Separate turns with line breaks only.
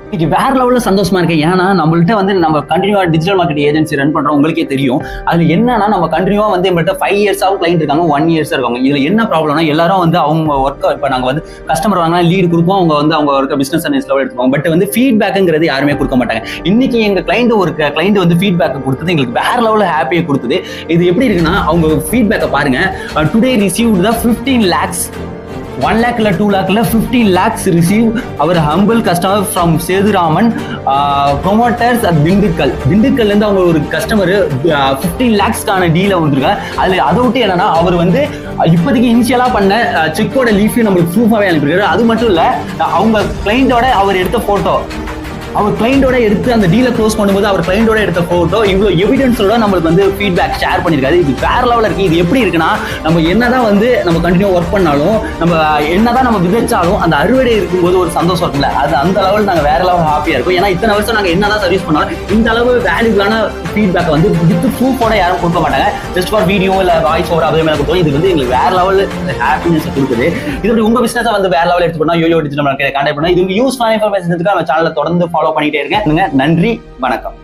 இன்னைக்கு வேற லெவலில் சந்தோஷமா இருக்கேன். ஏன்னா நம்மள்ட்ட வந்து நம்ம கண்டினியூவா டிஜிட்டல் மார்க்கெட்டிங் ஏஜென்சி ரன் பண்றோம், உங்களுக்கே தெரியும். அதுல என்னன்னா நம்ம கண்டினியூவா வந்து நம்மள்ட்ட 5 இயர்ஸாவும் கிளைண்ட் இருக்காங்க, 1 இயர்ஸா இருக்காங்க. இதுல என்ன ப்ராப்ளம்னா எல்லாரும் வந்து அவங்க ஒர்க்கை இப்போ நாங்க வந்து கஸ்டமர் வாங்கினா லீடு கொடுப்போம், அவங்க வந்து அவங்க ஒர்க்கை பிசினஸ் அனலிஸ்ட்ல எடுத்துப்பாங்க. பட் வந்து ஃபீட்பேக்குங்கிறது யாருமே கொடுக்க மாட்டாங்க. இன்னைக்கு எங்க கிளைண்ட் வந்து ஃபீட்பேக் கொடுத்தது எங்களுக்கு வேற லெவலில் ஹாப்பியை கொடுத்தது. இது எப்படி இருக்குன்னா அவங்க ஃபீட்பேக்கை பாருங்க. டுடே ரிசீவ்ட் த 15 lakhs 1 lakh இல்ல 2 lakh இல்ல 15 lakhs receive our humble customer from Sethuraman promoters at திண்டுக்கல்ல இருந்து அவங்க ஒரு கஸ்டமர் 15 lakhsக்கான டீல வந்திருக்காங்க. அதுல அதை விட்டு என்னன்னா அவர் வந்து இப்போதைக்கு இனிஷியலா பண்ண செக்கோட லீஃபையும் நம்மளுக்கு ப்ரூஃபாவே அனுப்பியிருக்காரு. அது மட்டும் இல்ல அவங்க கிளைண்டோட அவர் எடுத்த போட்டோ, அவர் கிளைண்டோட எடுத்து அந்த டீலை க்ளோஸ் பண்ணும்போது அவர் கிளைண்டோட எடுத்த போட்டோ இவ்வளோ எவிடன்ஸோட நம்மளுக்கு வந்து ஃபீட்பேக் ஷேர் பண்ணியிருக்காரு. இது வேற லெவலில் இருக்கு. இது எப்படி இருக்குன்னா நம்ம என்னதான் வந்து நம்ம கண்டினியூ ஒர்க் பண்ணாலும் நம்ம என்னதான் நம்ம விதைச்சாலும் அந்த அறுவடை இருக்கும்போது ஒரு சந்தோஷம் இருக்குல்ல, அது அந்த லெவல் நாங்கள் வேற லெவல் ஹாப்பியா இருக்கும். ஏன்னா இத்தனை வருஷம் நாங்கள் என்னதான் சர்வீஸ் பண்ணாலும் இந்த அளவு வேல்யூபிளான ஃபீட்பேக் வந்து வித் ப்ரூஃபோட யாரும் கொடுக்க மாட்டாங்க. ஜஸ்ட் ஃபார் வீடியோ இல்லை வாய்ஸ் ஓவர் அதே மாதிரி கொடுத்தோம். இது வந்து எங்களுக்கு வேற லெவல் ஹாப்பினஸ் கொடுக்குது. இது உங்க பிசினஸை வந்து வேற லெவல் எடுத்து பண்ணா யோயோ டிஜிட்டல் கான்டாக்ட் பண்ணா இது யூஸ்ஃபுல்லான இன்ஃபர்மேஷன் நம்ம சேனலை தொடர்ந்து ஃபாலோ பண்ணிட்டே இருக்கேன். நன்றி, வணக்கம்.